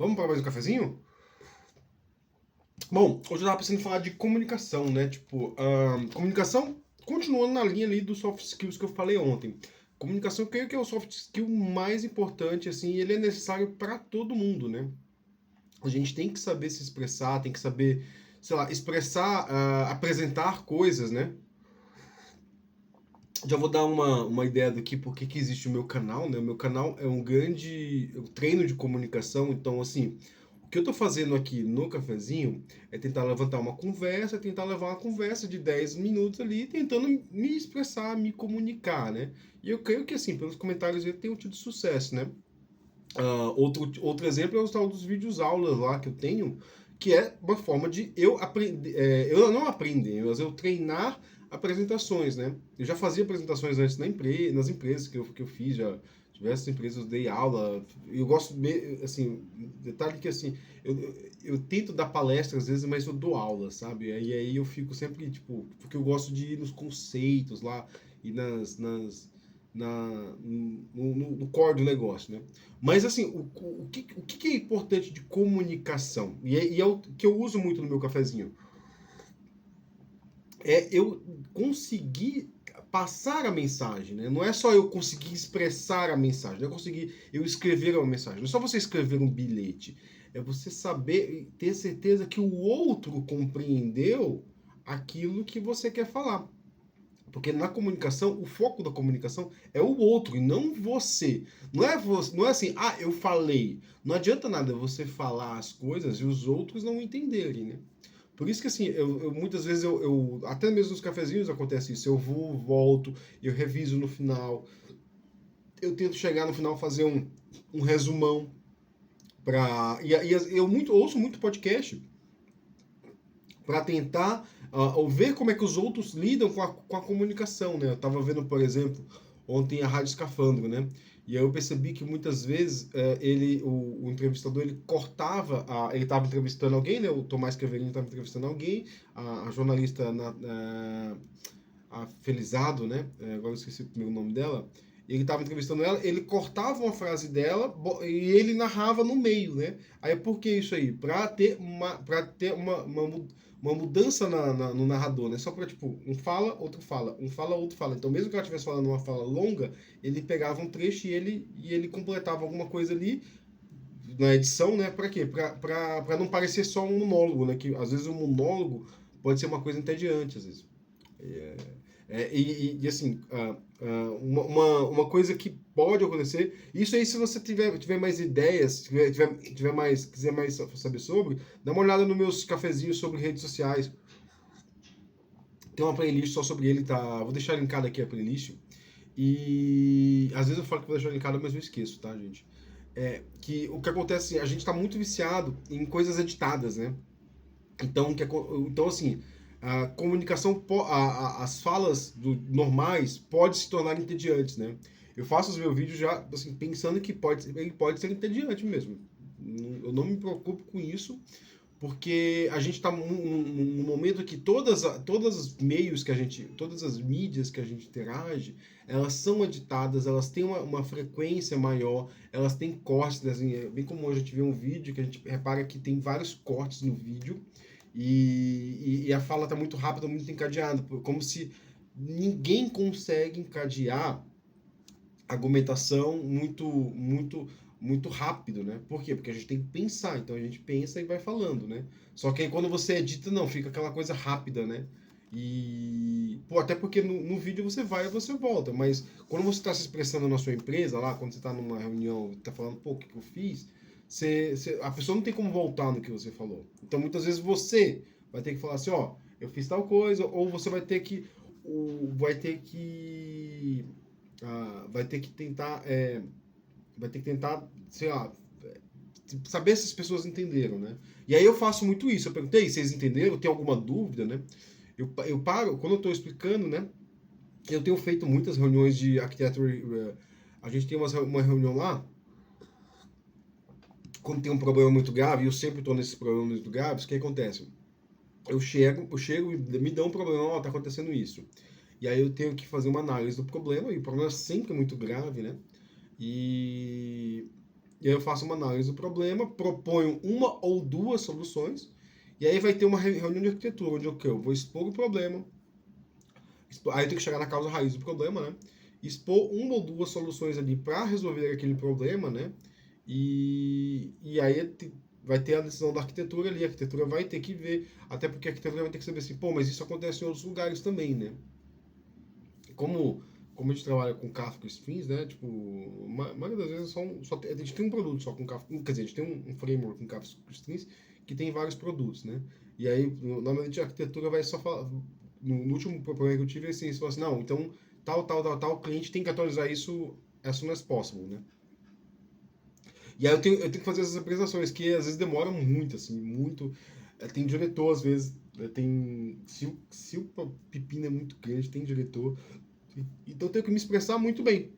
Vamos para mais um cafezinho? Bom, hoje eu tava pensando em falar de comunicação, né? Tipo, comunicação, continuando na linha ali dos soft skills que eu falei ontem. Comunicação, eu creio que é o soft skill mais importante, assim, e ele é necessário para todo mundo, né? A gente tem que saber se expressar, tem que saber, sei lá, expressar, apresentar coisas, né? Já vou dar uma ideia daqui porque que existe o meu canal, né? O meu canal é um grande treino de comunicação, então, assim, o que eu tô fazendo aqui no cafezinho é tentar levantar uma conversa, tentar levar uma conversa de 10 minutos ali, tentando me expressar, me comunicar, né? E eu creio que, assim, pelos comentários eu tenho tido sucesso, né? Outro exemplo é o tal dos vídeos aulas lá que eu tenho, que é uma forma de eu aprender, eu não aprender, mas eu treinar apresentações, né? Eu já fazia apresentações antes nas empresas que eu fiz, já diversas empresas eu dei aula, eu gosto, assim, detalhe que assim, eu tento dar palestra às vezes, mas eu dou aula, sabe? E aí eu fico sempre, tipo, porque eu gosto de ir nos conceitos lá e no core do negócio, né? Mas assim, o que é importante de comunicação? E é o que eu uso muito no meu cafezinho. É eu conseguir passar a mensagem, né? Não é só eu conseguir expressar a mensagem, não é conseguir eu escrever uma mensagem. Não é só você escrever um bilhete. É você saber e ter certeza que o outro compreendeu aquilo que você quer falar. Porque na comunicação, o foco da comunicação é o outro e não você. Não é assim, eu falei. Não adianta nada você falar as coisas e os outros não entenderem, né? Por isso que assim, muitas vezes até mesmo nos cafezinhos acontece isso. Eu vou, volto, eu reviso no final. Eu tento chegar no final fazer um resumão eu ouço muito podcast para tentar ver como é que os outros lidam com a comunicação, né? Eu estava vendo, por exemplo, ontem a Rádio Escafandro, né? E aí eu percebi que muitas vezes o entrevistador ele cortava, ele estava entrevistando alguém, né? O Tomás Craverini estava entrevistando alguém, a jornalista a Felizado, né? Agora eu esqueci o primeiro nome dela. Ele estava entrevistando ela, ele cortava uma frase dela e ele narrava no meio, né? Aí por que isso aí? Uma mudança no narrador, né? Só para tipo, um fala, outro fala, um fala, outro fala. Então, mesmo que ela estivesse falando uma fala longa, ele pegava um trecho e ele completava alguma coisa ali na edição, né? Para quê? Para não parecer só um monólogo, né? Que às vezes um monólogo pode ser uma coisa entediante, às vezes. Assim, uma coisa que pode acontecer, isso aí se você tiver mais ideias, quiser mais saber sobre, dá uma olhada nos meus cafezinhos sobre redes sociais. Tem uma playlist só sobre ele, tá? Vou deixar linkado aqui a playlist. E às vezes eu falo que vou deixar linkado, mas eu esqueço, tá, gente? Que o que acontece, a gente tá muito viciado em coisas editadas, né? Então assim, a comunicação, as falas normais podem se tornar entediantes, né? Eu faço os meus vídeos já assim, pensando que ele pode ser entediante mesmo. Eu não me preocupo com isso, porque a gente está num momento que todas os meios que todas as mídias que a gente interage, elas são editadas, elas têm uma frequência maior, elas têm cortes, assim, é bem como hoje a gente vê um vídeo que a gente repara que tem vários cortes no vídeo e a fala está muito rápida, muito encadeada, como se ninguém consegue encadear argumentação muito rápido, né? Por quê? Porque a gente tem que pensar, então a gente pensa e vai falando, né? Só que aí quando você edita, não, fica aquela coisa rápida, né? Até porque no vídeo você vai e você volta, mas quando você está se expressando na sua empresa, lá, quando você está numa reunião, está falando, pô, o que eu fiz? A pessoa não tem como voltar no que você falou. Então muitas vezes você vai ter que falar assim, ó, eu fiz tal coisa, ou você vai ter que tentar, sei lá, saber se as pessoas entenderam, né? E aí eu faço muito isso. Eu perguntei, vocês entenderam? Tem alguma dúvida, né? Eu paro, quando eu estou explicando, né? Eu tenho feito muitas reuniões de architecture. A gente tem uma reunião lá, quando tem um problema muito grave, e eu sempre estou nesses problemas muito graves, o que acontece? Eu chego e me dão um problema, ó, tá acontecendo isso. E aí eu tenho que fazer uma análise do problema, e o problema sempre é muito grave, né? E e aí eu faço uma análise do problema, proponho uma ou duas soluções, e aí vai ter uma reunião de arquitetura, onde eu vou expor o problema, aí eu tenho que chegar na causa raiz do problema, né? Expor uma ou duas soluções ali para resolver aquele problema, né? E aí vai ter a decisão da arquitetura ali, a arquitetura vai ter que ver, até porque a arquitetura vai ter que saber assim, pô, mas isso acontece em outros lugares também, né? Como, como a gente trabalha com Kafka Streams, né? Tipo, a maioria das vezes a gente tem um produto só com Kafka, quer dizer, a gente tem um framework com Kafka Streams que tem vários produtos, né? E aí, normalmente a arquitetura vai só falar, no último problema que eu tive, assim, você fala assim, não, então tal, o cliente tem que atualizar isso as soon as possible, né? E aí eu tenho que fazer essas apresentações, que às vezes demoram muito, assim, muito. Tem diretor, às vezes, tem. Se o pepino é muito grande, tem diretor. Então eu tenho que me expressar muito bem.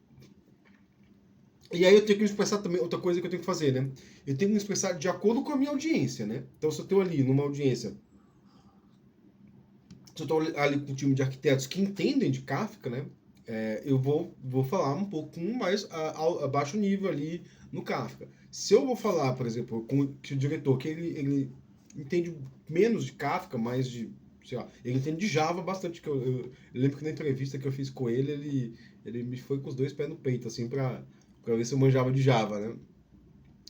E aí eu tenho que me expressar também, outra coisa que eu tenho que fazer, né? Eu tenho que me expressar de acordo com a minha audiência, né? Então se eu estou ali numa audiência, se eu estou ali com um time de arquitetos que entendem de Kafka, né? Eu vou falar um pouco mais a baixo nível ali no Kafka. Se eu vou falar, por exemplo, com o diretor, que ele entende menos de Kafka, mais de, sei lá, ele entende de Java bastante, que eu lembro que na entrevista que eu fiz com ele me foi com os dois pés no peito, assim, pra ver se eu manjava de Java, né?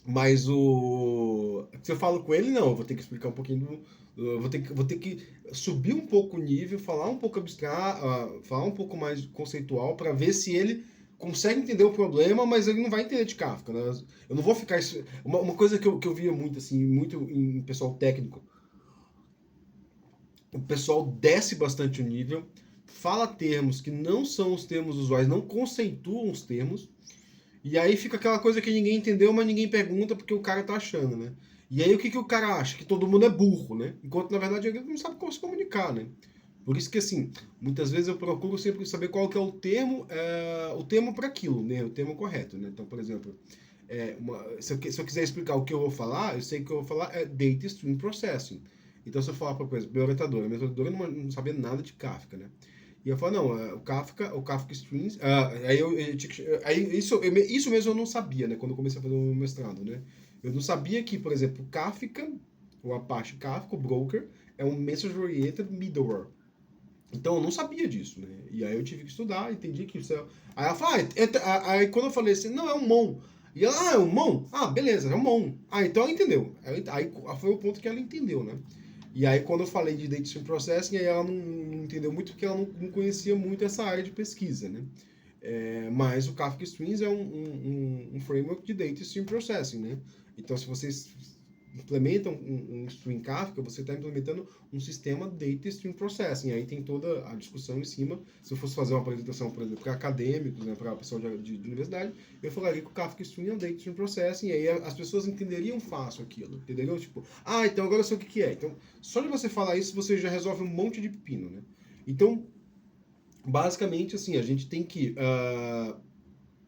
Mas se eu falo com ele, não, eu vou ter que explicar um pouquinho vou ter que subir um pouco o nível, falar um pouco abstrato, falar um pouco mais conceitual para ver se ele consegue entender o problema, mas ele não vai entender de Kafka, né? Eu não vou ficar uma coisa que eu via muito assim, muito em pessoal técnico, o pessoal desce bastante o nível, fala termos que não são os termos usuais, não conceituam os termos. E aí fica aquela coisa que ninguém entendeu, mas ninguém pergunta porque o cara tá achando, né? E aí o que, que o cara acha? Que todo mundo é burro, né? Enquanto na verdade ele não sabe como se comunicar, né? Por isso que assim, muitas vezes eu procuro sempre saber qual que é o termo para aquilo, né? O termo correto, né? Então, por exemplo, se eu quiser explicar o que eu vou falar, eu sei que o que eu vou falar é Data Stream Processing. Então, se eu falar para, por exemplo, minha orientadora não sabia nada de Kafka, né? E eu falo, não, o Kafka Streams. Isso mesmo eu não sabia, né? Quando eu comecei a fazer o meu mestrado, né? Eu não sabia que, por exemplo, Kafka, o Apache Kafka, o broker, é um Message Oriented Middleware. Então eu não sabia disso, né? E aí eu tive que estudar, entendi que isso é. Aí ela fala, aí quando eu falei assim, não, é um Mon. E ela, é um Mon? Ah, beleza, é um Mon. Ah, então ela entendeu. Aí foi o ponto que ela entendeu, né? E aí quando eu falei de Data Stream Processing, aí ela não entendeu muito porque ela não conhecia muito essa área de pesquisa, né? Mas o Kafka Streams é um framework de Data Stream Processing, né? Então se vocês implementam um stream Kafka, você está implementando um sistema Data Stream Processing. Aí tem toda a discussão em cima. Se eu fosse fazer uma apresentação, por exemplo, para acadêmicos, né, para pessoal de universidade, eu falaria que o Kafka Stream é um Data Stream Processing, e aí as pessoas entenderiam fácil aquilo, entenderiam? Tipo, então agora eu sei o que é. Então, só de você falar isso, você já resolve um monte de pepino, né? Então, basicamente, assim, a gente tem que...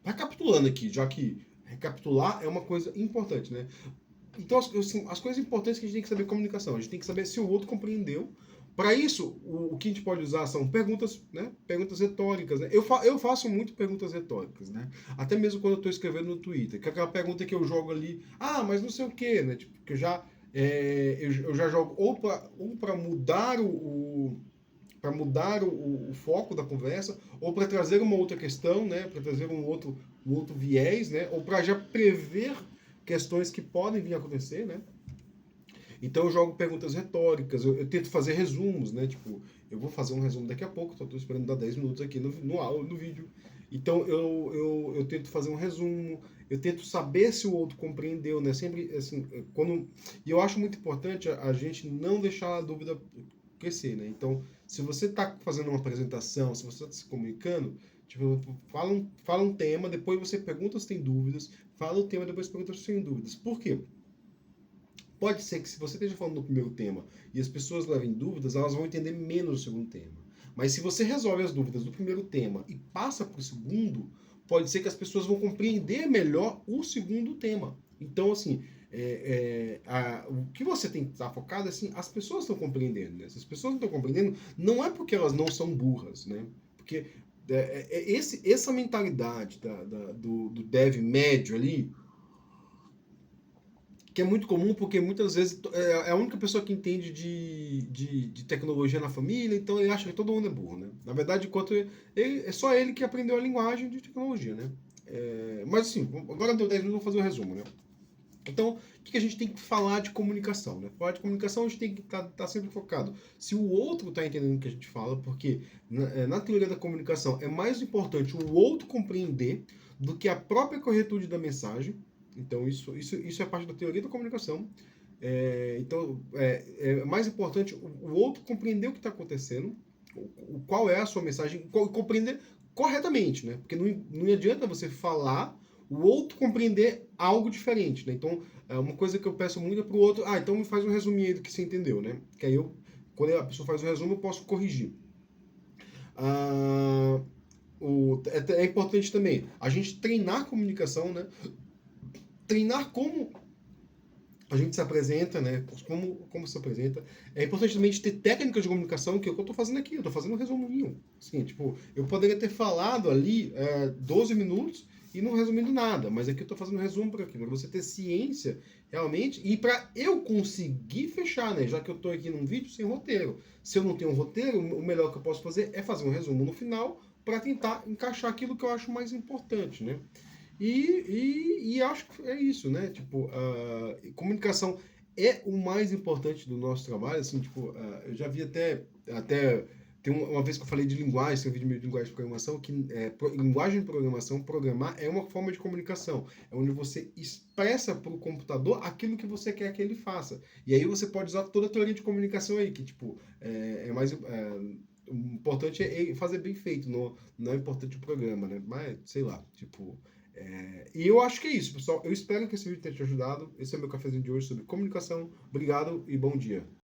recapitulando aqui, já que recapitular é uma coisa importante, né? Então, assim, as coisas importantes que a gente tem que saber é comunicação. A gente tem que saber se o outro compreendeu. Para isso, o que a gente pode usar são perguntas, né? Perguntas retóricas, né? Eu faço muito perguntas retóricas, né? Até mesmo quando eu estou escrevendo no Twitter, que é aquela pergunta que eu jogo ali, mas não sei o quê, né? Tipo, que eu já jogo ou para mudar para mudar o foco da conversa, ou para trazer uma outra questão, né? Para trazer um outro viés, né? Ou para já prever questões que podem vir a acontecer, né? Então eu jogo perguntas retóricas, eu tento fazer resumos, né? Tipo, eu vou fazer um resumo daqui a pouco, só estou esperando dar 10 minutos aqui no vídeo. Então eu tento fazer um resumo, eu tento saber se o outro compreendeu, né? Sempre assim, e eu acho muito importante a gente não deixar a dúvida crescer, né? Então, se você está fazendo uma apresentação, se você está se comunicando, tipo, fala um tema, depois você pergunta se tem dúvidas, fala o tema, depois pergunta se tem dúvidas. Por quê? Pode ser que se você esteja falando do primeiro tema e as pessoas levem dúvidas, elas vão entender menos o segundo tema. Mas se você resolve as dúvidas do primeiro tema e passa para o segundo, pode ser que as pessoas vão compreender melhor o segundo tema. Então, assim, o que você tem que estar focado é assim, as pessoas estão compreendendo. Né? Se as pessoas não estão compreendendo, não é porque elas não são burras, né? Porque essa mentalidade do dev médio ali, Que é muito comum, porque muitas vezes é a única pessoa que entende de tecnologia na família, então ele acha que todo mundo é burro, né? Na verdade, é só ele que aprendeu a linguagem de tecnologia, né? Mas assim, agora deu 10 minutos, vou fazer um resumo, né? Então, o que a gente tem que falar de comunicação, né? Falar de comunicação, a gente tem que estar sempre focado. Se o outro está entendendo o que a gente fala, porque na teoria da comunicação é mais importante o outro compreender do que a própria corretude da mensagem. Então, isso é parte da teoria da comunicação. Então, é mais importante o outro compreender o que está acontecendo, qual é a sua mensagem, compreender corretamente, né? Porque não adianta você falar, o outro compreender algo diferente, né? Então, uma coisa que eu peço muito é pro outro, então me faz um resuminho aí do que você entendeu, né? Que aí quando a pessoa faz o resumo, eu posso corrigir. Ah, é importante também a gente treinar a comunicação, né? Treinar como a gente se apresenta, né? Como se apresenta. É importante também ter técnicas de comunicação, que é o que eu estou fazendo aqui. Eu estou fazendo um resuminho. Assim, tipo, eu poderia ter falado ali 12 minutos e não resumindo nada, mas aqui eu estou fazendo um resumo para aqui, para você ter ciência realmente e para eu conseguir fechar, né? Já que eu estou aqui num vídeo sem roteiro. Se eu não tenho um roteiro, o melhor que eu posso fazer é fazer um resumo no final para tentar encaixar aquilo que eu acho mais importante, né? E acho que é isso, né? Tipo, comunicação é o mais importante do nosso trabalho, assim, tipo, eu já vi até tem uma vez que eu falei de linguagem, escrevi de linguagem de programação, que linguagem de programação, programar é uma forma de comunicação, é onde você expressa para o computador aquilo que você quer que ele faça. E aí você pode usar toda a teoria de comunicação aí, que, tipo, o importante é fazer bem feito, não é importante o programa, né? Mas, sei lá, tipo, e eu acho que é isso, pessoal. Eu espero que esse vídeo tenha te ajudado. Esse é o meu cafezinho de hoje sobre comunicação. Obrigado e bom dia.